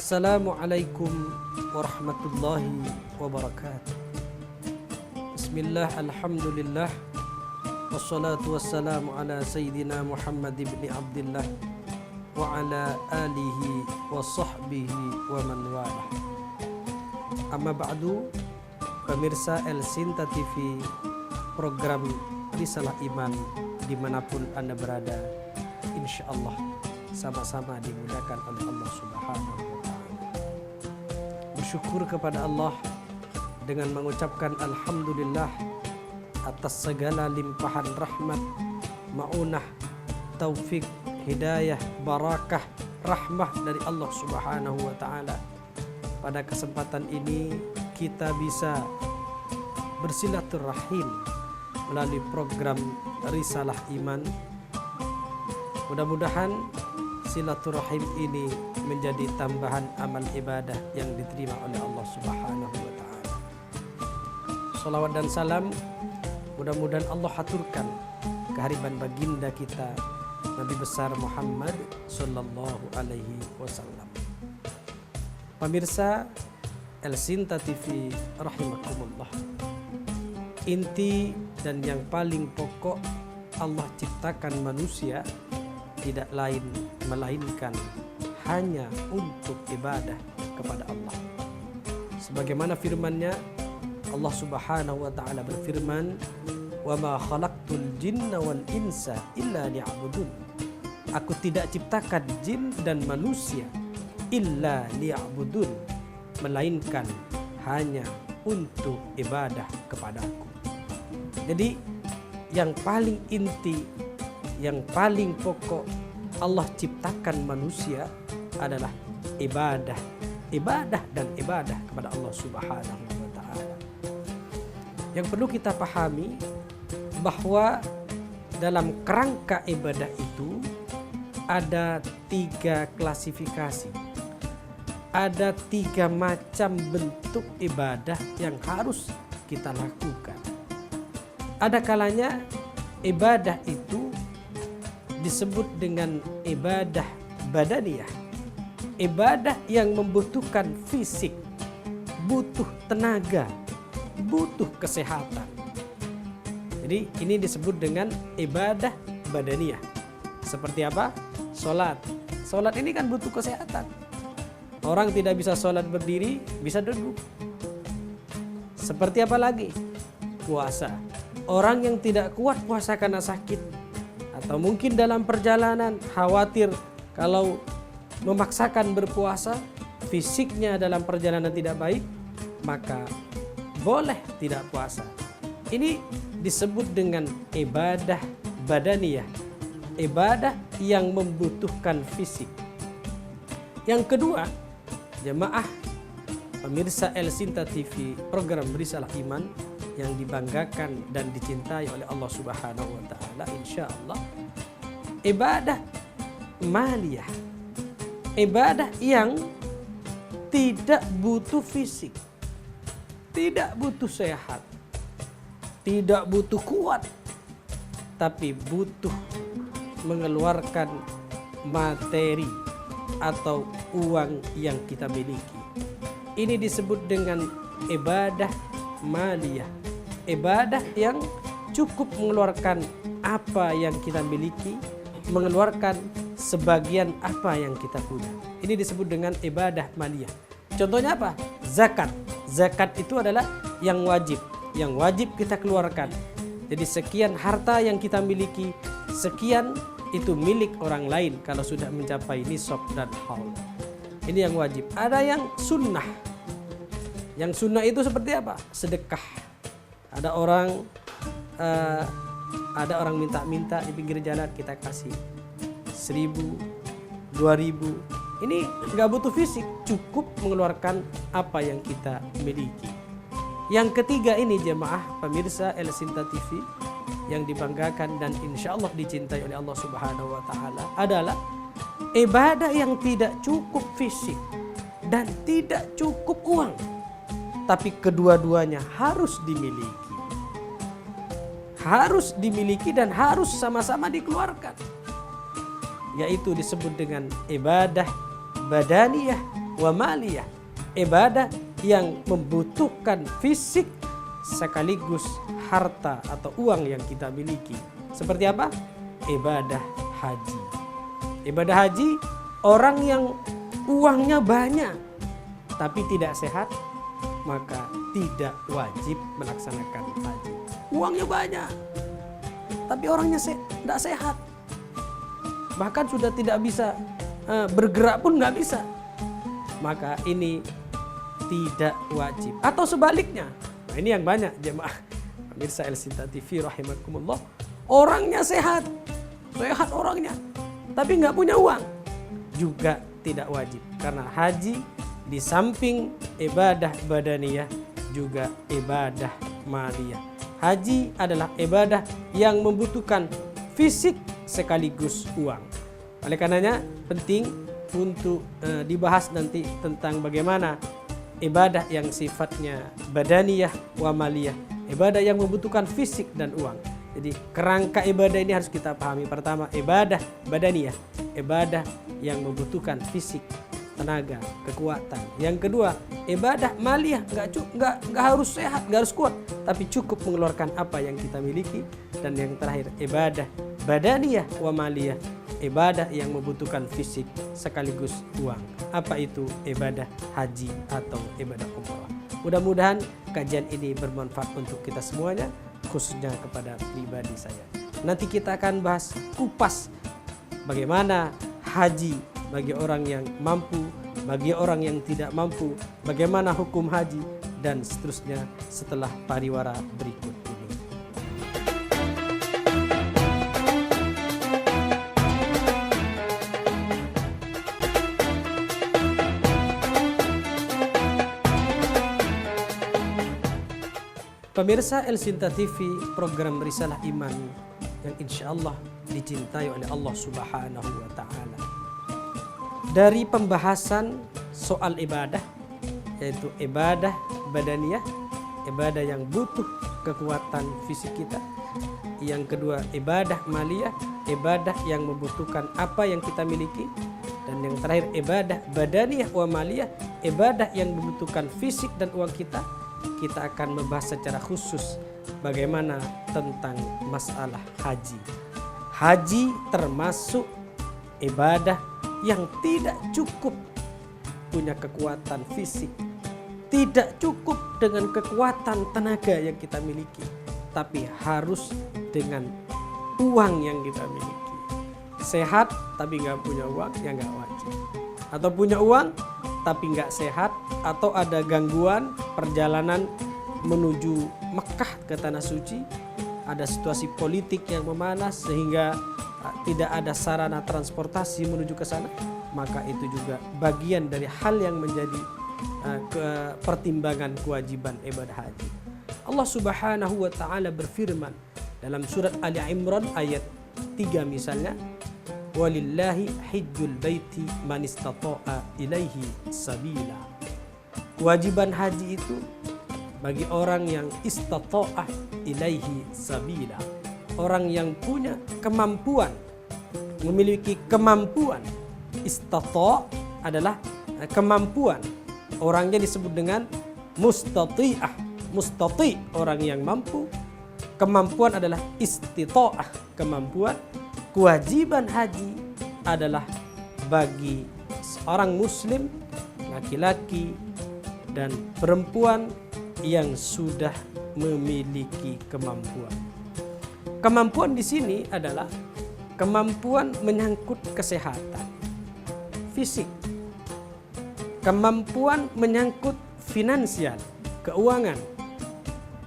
Assalamualaikum warahmatullahi wabarakatuh. Bismillah, alhamdulillah, wassalatu wassalamu ala sayyidina Muhammad ibn Abdullah wa ala alihi wa sahbihi wa man walah. Amma ba'du, pemirsa El Sinta TV, program Risalah Iman dimanapun Anda berada, insya Allah sama-sama dimudahkan oleh Allah Subhanahu wa Ta'ala. Bersyukur kepada Allah dengan mengucapkan alhamdulillah atas segala limpahan rahmat, maunah, taufik, hidayah, barakah, rahmah dari Allah Subhanahu wa Ta'ala. Pada kesempatan ini kita bisa bersilaturahim melalui program Risalah Iman. Mudah-mudahan silaturahim ini menjadi tambahan amal ibadah yang diterima oleh Allah Subhanahu wa Ta'ala. Salawat dan salam mudah-mudahan Allah haturkan kehadiran baginda kita Nabi besar Muhammad sallallahu alaihi wasallam. Pemirsa El Sinta TV rahimakumullah. Inti dan yang paling pokok Allah ciptakan manusia tidak lain melainkan hanya untuk ibadah kepada Allah. Sebagaimana firman-Nya, Allah Subhanahu wa Ta'ala berfirman, "Wa ma khalaqtul jinna wal insa illa liya'budun." Aku tidak ciptakan jin dan manusia illa liya'budun, melainkan hanya untuk ibadah kepadaku. Jadi yang paling inti, yang paling pokok Allah ciptakan manusia adalah ibadah, ibadah dan ibadah kepada Allah Subhanahu wa Ta'ala. Yang perlu kita pahami bahwa dalam kerangka ibadah itu ada 3 klasifikasi. Ada 3 macam bentuk ibadah yang harus kita lakukan. Ada kalanya ibadah itu disebut dengan ibadah badaniyah, ibadah yang membutuhkan fisik, butuh tenaga, butuh kesehatan. Jadi ini disebut dengan ibadah badaniyah. Seperti apa? Sholat. Sholat ini kan butuh kesehatan. Orang tidak bisa sholat berdiri, bisa duduk. Seperti apa lagi? Puasa. Orang yang tidak kuat puasa karena sakit, atau mungkin dalam perjalanan khawatir kalau memaksakan berpuasa, fisiknya dalam perjalanan tidak baik, maka boleh tidak puasa. Ini disebut dengan ibadah badaniyah, ibadah yang membutuhkan fisik. Yang kedua, jemaah pemirsa El Sinta TV, program Risalah Iman yang dibanggakan dan dicintai oleh Allah Subhanahu wa Ta'ala, insya Allah, ibadah maliyah, ibadah yang tidak butuh fisik, tidak butuh sehat, tidak butuh kuat, tapi butuh mengeluarkan materi atau uang yang kita miliki. Ini disebut dengan ibadah maliyah, ibadah yang cukup mengeluarkan apa yang kita miliki, mengeluarkan sebagian apa yang kita punya. Ini disebut dengan ibadah maliyah. Contohnya apa? Zakat. Zakat itu adalah yang wajib kita keluarkan. Jadi sekian harta yang kita miliki, sekian itu milik orang lain kalau sudah mencapai nisab dan haul. Ini yang wajib. Ada yang sunnah. Yang sunnah itu seperti apa? Sedekah. Ada orang minta-minta di pinggir jalan, kita kasih 1.000, 2.000. Ini nggak butuh fisik, cukup mengeluarkan apa yang kita miliki. Yang ketiga ini jemaah pemirsa El Sinta TV yang dibanggakan dan insya Allah dicintai oleh Allah Subhanahu wa Ta'ala adalah ibadah yang tidak cukup fisik dan tidak cukup uang, tapi kedua-duanya harus dimiliki. Harus dimiliki dan harus sama-sama dikeluarkan. Yaitu disebut dengan ibadah badaniyah, wa maliyah. Ibadah yang membutuhkan fisik sekaligus harta atau uang yang kita miliki. Seperti apa? Ibadah haji. Ibadah haji, orang yang uangnya banyak tapi tidak sehat, maka tidak wajib melaksanakan haji. Uangnya banyak tapi orangnya tidak sehat, bahkan sudah tidak bisa bergerak pun nggak bisa, maka ini tidak wajib. Atau sebaliknya, nah ini yang banyak jemaah pemirsa El Sinta TV rahimakumullah, orangnya sehat orangnya tapi nggak punya uang, juga tidak wajib. Karena haji di samping ibadah badaniyah juga ibadah maliyah. Haji adalah ibadah yang membutuhkan fisik sekaligus uang. Oleh karenanya penting untuk dibahas nanti tentang bagaimana ibadah yang sifatnya badaniyah wa maliyah, ibadah yang membutuhkan fisik dan uang. Jadi kerangka ibadah ini harus kita pahami. Pertama, ibadah badaniyah, ibadah yang membutuhkan fisik, tenaga, kekuatan. Yang kedua, ibadah maliyah, nggak harus sehat, nggak harus kuat, tapi cukup mengeluarkan apa yang kita miliki. Dan yang terakhir, ibadah badaniyah wa maliyah, ibadah yang membutuhkan fisik sekaligus uang. Apa itu? Ibadah haji atau ibadah umrah. Mudah-mudahan kajian ini bermanfaat untuk kita semuanya, khususnya kepada pribadi saya. Nanti kita akan bahas kupas bagaimana haji bagi orang yang mampu, bagi orang yang tidak mampu, bagaimana hukum haji, dan seterusnya setelah pariwara berikut ini. Pemirsa El Sinta TV, program Risalah Iman yang insya Allah dicintai oleh Allah Subhanahu wa Ta'ala. Dari pembahasan soal ibadah, yaitu ibadah badaniyah, ibadah yang butuh kekuatan fisik kita. Yang kedua, ibadah maliyah, ibadah yang membutuhkan apa yang kita miliki. Dan yang terakhir, ibadah badaniyah wa maliyah, ibadah yang membutuhkan fisik dan uang kita. Kita akan membahas secara khusus bagaimana tentang masalah haji. Haji termasuk ibadah yang tidak cukup punya kekuatan fisik, tidak cukup dengan kekuatan tenaga yang kita miliki, tapi harus dengan uang yang kita miliki. Sehat tapi nggak punya uang, ya nggak wajib. Atau punya uang tapi nggak sehat, atau ada gangguan perjalanan menuju Mekah ke Tanah Suci, ada situasi politik yang memanas sehingga tidak ada sarana transportasi menuju ke sana, maka itu juga bagian dari hal yang menjadi pertimbangan kewajiban ibadah haji. Allah Subhanahu wa Ta'ala berfirman dalam surat Ali Imran ayat 3 misalnya, walillahi hijjul baiti man istata'a ilaihi sabila. Kewajiban haji itu bagi orang yang istata'a ilaihi sabila, orang yang punya kemampuan, memiliki kemampuan. Istata' adalah kemampuan, orangnya disebut dengan mustati'ah. Mustati' orang yang mampu, kemampuan adalah istita'ah, kemampuan. Kewajiban haji adalah bagi seorang muslim, laki-laki dan perempuan yang sudah memiliki kemampuan. Kemampuan di sini adalah kemampuan menyangkut kesehatan fisik, kemampuan menyangkut finansial, keuangan.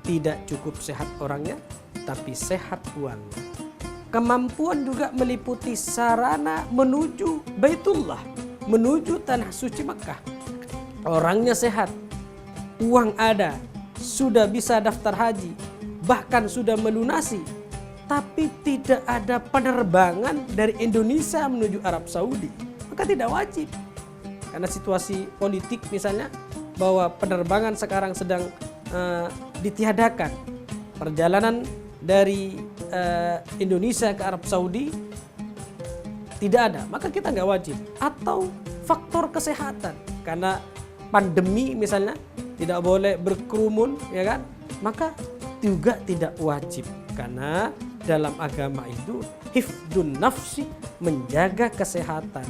Tidak cukup sehat orangnya, tapi sehat uangnya. Kemampuan juga meliputi sarana menuju Baitullah, menuju Tanah Suci Mekah. Orangnya sehat, uang ada, sudah bisa daftar haji, bahkan sudah melunasi, tapi tidak ada penerbangan dari Indonesia menuju Arab Saudi, maka tidak wajib. Karena situasi politik misalnya, bahwa penerbangan sekarang sedang ditiadakan. Perjalanan dari Indonesia ke Arab Saudi tidak ada, maka kita nggak wajib. Atau faktor kesehatan, karena pandemi misalnya tidak boleh berkerumun, ya kan? Maka juga tidak wajib, karena dalam agama itu hifdun nafsi, menjaga kesehatan,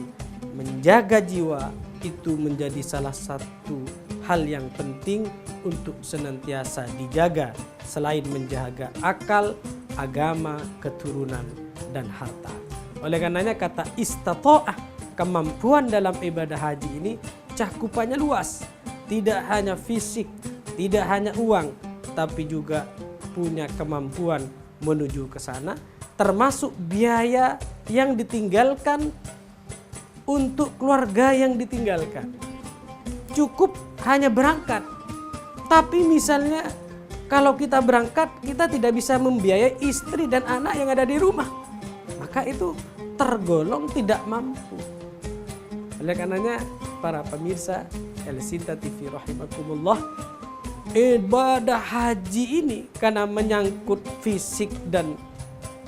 menjaga jiwa, itu menjadi salah satu hal yang penting untuk senantiasa dijaga, selain menjaga akal, agama, keturunan, dan harta. Oleh karenanya kata istata'ah, kemampuan dalam ibadah haji ini cakupannya luas. Tidak hanya fisik, tidak hanya uang, tapi juga punya kemampuan menuju ke sana, termasuk biaya yang ditinggalkan untuk keluarga yang ditinggalkan. Cukup hanya berangkat. Tapi misalnya kalau kita berangkat, kita tidak bisa membiayai istri dan anak yang ada di rumah, maka itu tergolong tidak mampu. Oleh karenanya para pemirsa El-Sinta TV rahimakumullah, ibadah haji ini karena menyangkut fisik dan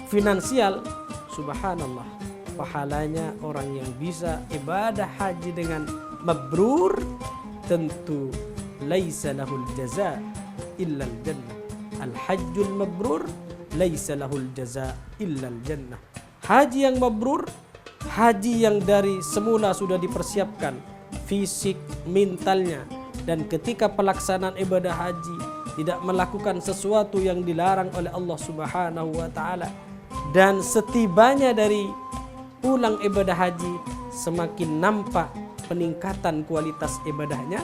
finansial, subhanallah, pahalanya orang yang bisa ibadah haji dengan mabrur tentu laisa lahul jaza illa al-jannah. Al-hajjul mabrur laisa lahul jaza illa al-jannah. Haji yang mabrur, haji yang dari semula sudah dipersiapkan fisik, mentalnya, dan ketika pelaksanaan ibadah haji tidak melakukan sesuatu yang dilarang oleh Allah Subhanahu wa taala, dan setibanya dari pulang ibadah haji semakin nampak peningkatan kualitas ibadahnya,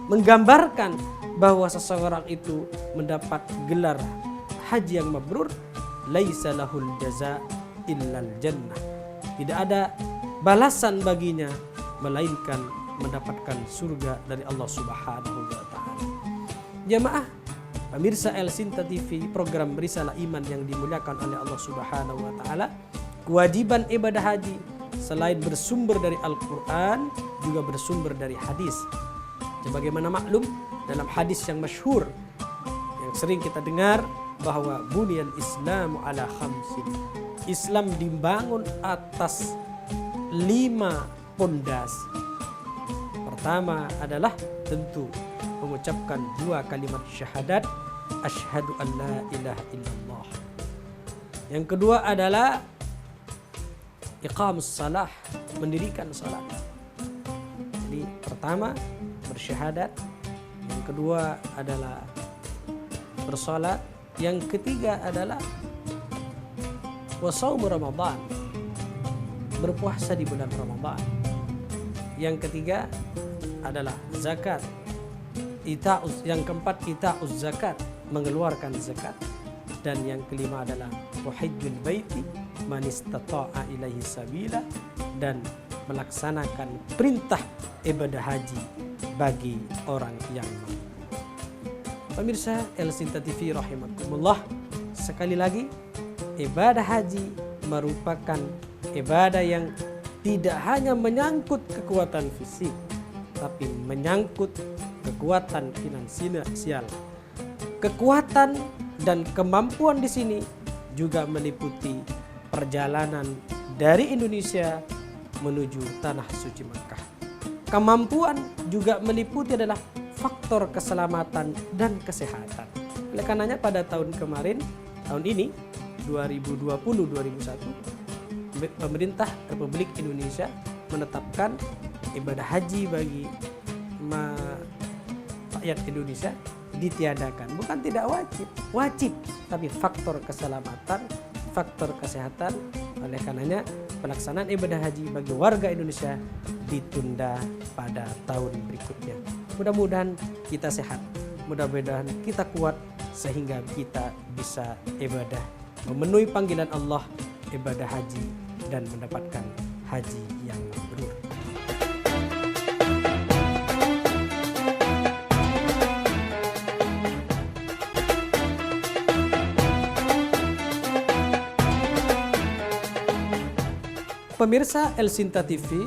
menggambarkan bahwa seseorang itu mendapat gelar haji yang mabrur, laisa lahul jaza illal jannah. Tidak ada balasan baginya melainkan mendapatkan surga dari Allah Subhanahu wa taala. Jamaah pemirsa El-Sinta TV, program Risalah Iman yang dimuliakan oleh Allah Subhanahu wa taala, kewajiban ibadah haji selain bersumber dari Al-Qur'an juga bersumber dari hadis. Sebagaimana maklum dalam hadis yang masyhur yang sering kita dengar bahwa bunyal Islamu ala khamsin. Islam dibangun atas 5 pondasi. Pertama adalah tentu mengucapkan 2 kalimat syahadat, asyhadu an la ilaha illallah. Yang kedua adalah iqamus salah, mendirikan salat. Jadi pertama bersyahadat, yang kedua adalah bersalat, yang ketiga adalah wasaumu Ramadan, berpuasa di bulan Ramadan. Yang ketiga adalah zakat. Yang keempat ita'uz zakat, mengeluarkan zakat. Dan yang kelima adalah wahajjul baiti man istata'a ilaihi sabila, dan melaksanakan perintah ibadah haji bagi orang yang mampu. Pemirsa El-Sinta TV rahimakumullah, sekali lagi ibadah haji merupakan ibadah yang tidak hanya menyangkut kekuatan fisik, tapi menyangkut kekuatan finansial. Kekuatan dan kemampuan di sini juga meliputi perjalanan dari Indonesia menuju tanah suci Mekah. Kemampuan juga meliputi adalah faktor keselamatan dan kesehatan. Oleh karenanya pada tahun ini 2020-2021, pemerintah Republik Indonesia menetapkan ibadah haji bagi rakyat Indonesia ditiadakan. Bukan tidak wajib, tapi faktor keselamatan, faktor kesehatan. Oleh karenanya pelaksanaan ibadah haji bagi warga Indonesia ditunda pada tahun berikutnya. Mudah-mudahan kita sehat, mudah-mudahan kita kuat sehingga kita bisa ibadah, memenuhi panggilan Allah, ibadah haji, dan mendapatkan haji yang mabrur. Pemirsa El-Sinta TV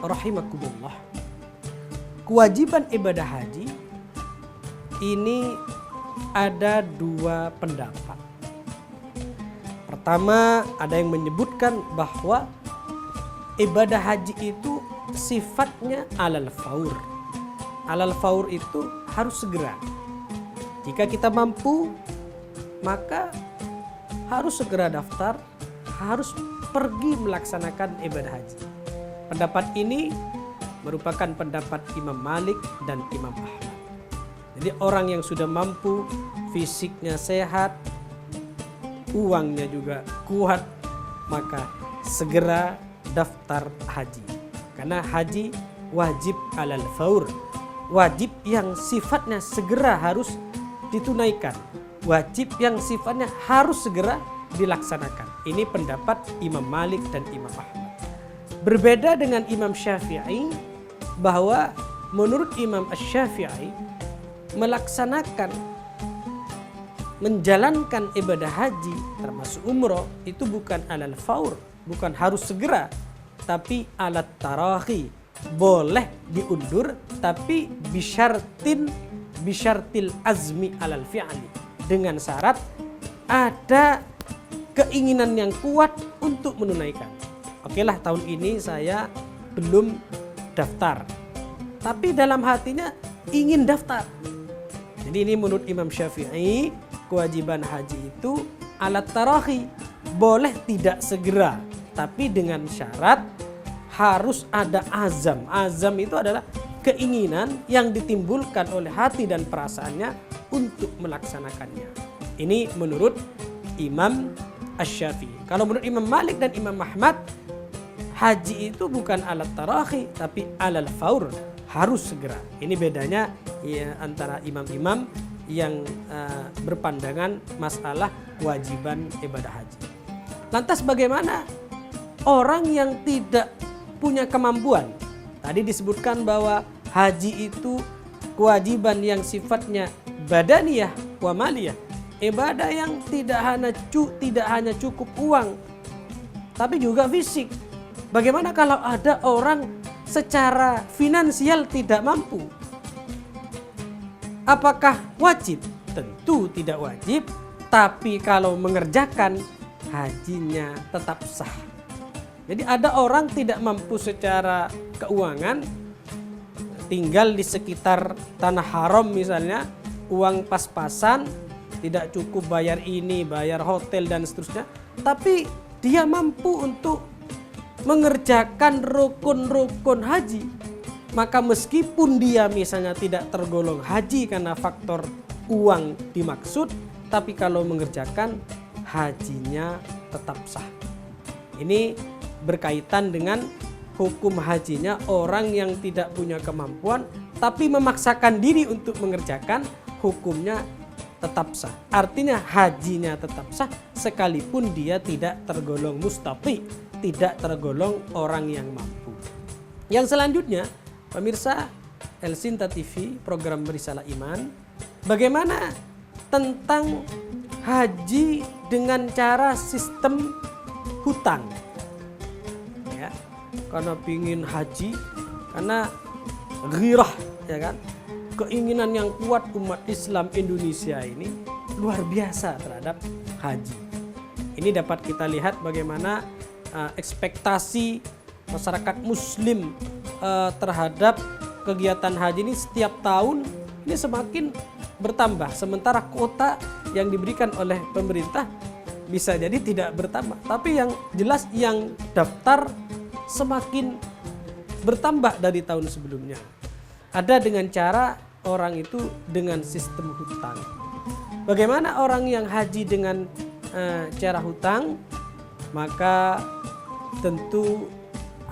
rahimakumullah, kewajiban ibadah haji ini ada 2 pendapat. Pertama, ada yang menyebutkan bahwa ibadah haji itu sifatnya alal faur. Alal faur itu harus segera. Jika kita mampu, maka harus segera daftar, harus pergi melaksanakan ibadah haji. Pendapat ini merupakan pendapat Imam Malik dan Imam Ahmad. Jadi orang yang sudah mampu, fisiknya sehat, uangnya juga kuat, maka segera daftar haji. Karena haji wajib alal faur, wajib yang sifatnya segera harus ditunaikan, wajib yang sifatnya harus segera dilaksanakan. Ini pendapat Imam Malik dan Imam Ahmad. Berbeda dengan Imam Syafi'i, bahwa menurut Imam Syafi'i melaksanakan, menjalankan ibadah haji termasuk umroh itu bukan alal faur, bukan harus segera, tapi alat tarahi, boleh diundur, tapi bisyartil azmi alal fi'li, dengan syarat ada keinginan yang kuat untuk menunaikan. Oke lah, tahun ini saya belum daftar, tapi dalam hatinya ingin daftar. Jadi ini menurut Imam Syafi'i, kewajiban haji itu alat tarahi, boleh tidak segera, tapi dengan syarat harus ada azam. Azam itu adalah keinginan yang ditimbulkan oleh hati dan perasaannya untuk melaksanakannya. Ini menurut Imam Asy-Syafi'i. Kalau menurut Imam Malik dan Imam Ahmad, haji itu bukan alat tarahi, tapi alal faur, harus segera. Ini bedanya ya, antara imam-imam yang berpandangan masalah kewajiban ibadah haji. Lantas bagaimana orang yang tidak punya kemampuan? Tadi disebutkan bahwa haji itu kewajiban yang sifatnya badaniyah wa maliyah, ibadah yang tidak hanya cukup uang, tapi juga fisik. Bagaimana kalau ada orang secara finansial tidak mampu? Apakah wajib? Tentu tidak wajib, tapi kalau mengerjakan, hajinya tetap sah. Jadi ada orang tidak mampu secara keuangan, tinggal di sekitar tanah haram misalnya, uang pas-pasan, tidak cukup bayar ini, bayar hotel dan seterusnya, tapi dia mampu untuk mengerjakan rukun-rukun haji. Maka meskipun dia misalnya tidak tergolong haji karena faktor uang dimaksud, tapi kalau mengerjakan, hajinya tetap sah. Ini berkaitan dengan hukum hajinya orang yang tidak punya kemampuan tapi memaksakan diri untuk mengerjakan, hukumnya tetap sah. Artinya hajinya tetap sah sekalipun dia tidak tergolong mustati, tidak tergolong orang yang mampu. Yang selanjutnya, pemirsa El Sinta TV, program Risalah Iman, bagaimana tentang haji dengan cara sistem hutang? Ya, karena pingin haji, karena ghirah, ya kan, keinginan yang kuat umat Islam Indonesia ini luar biasa terhadap haji. Ini dapat kita lihat bagaimana ekspektasi masyarakat Muslim terhadap kegiatan haji ini setiap tahun ini semakin bertambah, sementara kuota yang diberikan oleh pemerintah bisa jadi tidak bertambah, tapi yang jelas yang daftar semakin bertambah dari tahun sebelumnya. Ada dengan cara orang itu dengan sistem hutang. Bagaimana orang yang haji dengan cara hutang? Maka tentu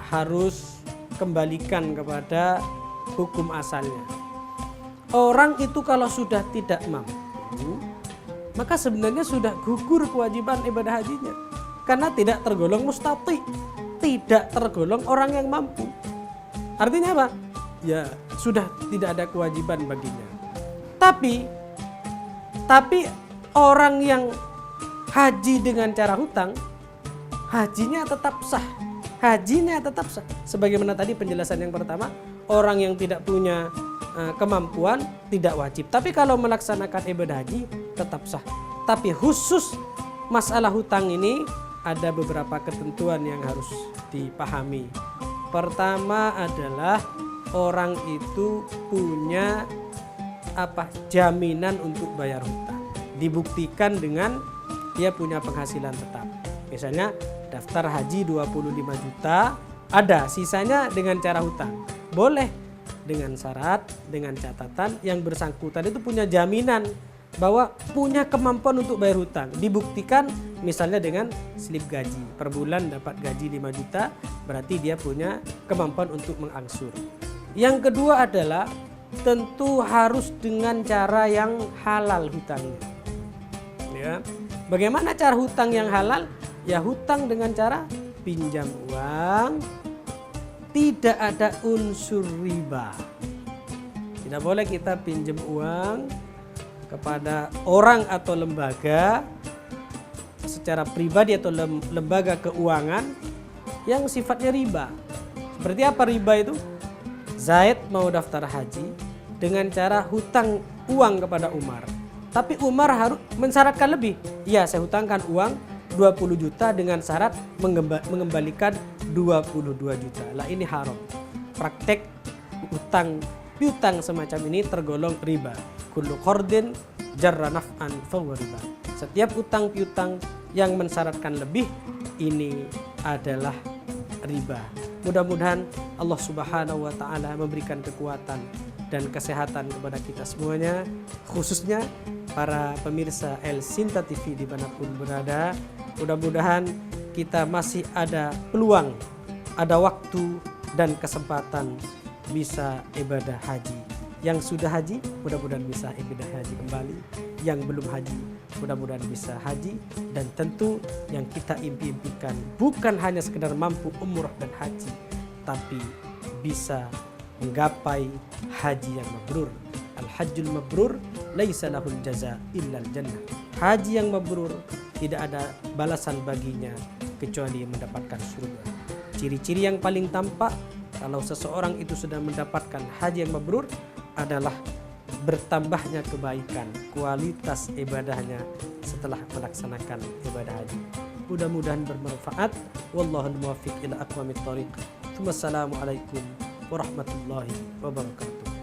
harus kembalikan kepada hukum asalnya. Orang itu kalau sudah tidak mampu, maka sebenarnya sudah gugur kewajiban ibadah hajinya. Karena tidak tergolong mustati, tidak tergolong orang yang mampu. Artinya apa? Ya sudah tidak ada kewajiban baginya. Tapi orang yang haji dengan cara hutang, hajinya tetap sah. Hajinya tetap sah. Sebagaimana tadi penjelasan yang pertama, orang yang tidak punya kemampuan tidak wajib. Tapi kalau melaksanakan ibadah haji tetap sah. Tapi khusus masalah hutang ini ada beberapa ketentuan yang harus dipahami. Pertama adalah orang itu punya jaminan untuk bayar hutang. Dibuktikan dengan dia punya penghasilan tetap. Misalnya daftar haji 25 juta, ada sisanya dengan cara hutang. Boleh, dengan syarat, dengan catatan yang bersangkutan itu punya jaminan bahwa punya kemampuan untuk bayar hutang. Dibuktikan misalnya dengan slip gaji. Per bulan dapat gaji 5 juta, berarti dia punya kemampuan untuk mengangsur. Yang kedua adalah tentu harus dengan cara yang halal hutangnya. Ya. Bagaimana cara hutang yang halal? Ya hutang dengan cara pinjam uang, tidak ada unsur riba. Tidak boleh kita pinjam uang kepada orang atau lembaga secara pribadi atau lembaga keuangan yang sifatnya riba. Seperti apa riba itu? Zaid mau daftar haji dengan cara hutang uang kepada Umar. Tapi Umar harus mensyaratkan lebih. Ya, saya hutangkan uang 20 juta dengan syarat mengembalikan 22 juta. Lah ini haram. Praktek piutang semacam ini tergolong riba. Kullu qardin jarra naf'an fahuwa riba. Setiap utang piutang yang mensyaratkan lebih ini adalah riba. Mudah-mudahan Allah Subhanahu wa taala memberikan kekuatan dan kesehatan kepada kita semuanya, khususnya para pemirsa El Sinta TV dimanapun berada. Mudah-mudahan kita masih ada peluang, ada waktu dan kesempatan bisa ibadah haji. Yang sudah haji, mudah-mudahan bisa ibadah haji kembali. Yang belum haji, mudah-mudahan bisa haji. Dan tentu yang kita impikan bukan hanya sekedar mampu umrah dan haji, tapi bisa menggapai haji yang mabrur. Al-hajjul mabrur laisa lahul jaza illal jannah. Haji yang mabrur tidak ada balasan baginya kecuali mendapatkan surga. Ciri-ciri yang paling tampak kalau seseorang itu sudah mendapatkan haji yang mabrur adalah bertambahnya kebaikan, kualitas ibadahnya setelah melaksanakan ibadah haji. Mudah-mudahan bermanfaat. Wallahul muwaffiq ila aqwamit thoriq. Wassalamualaikum warahmatullahi wabarakatuh.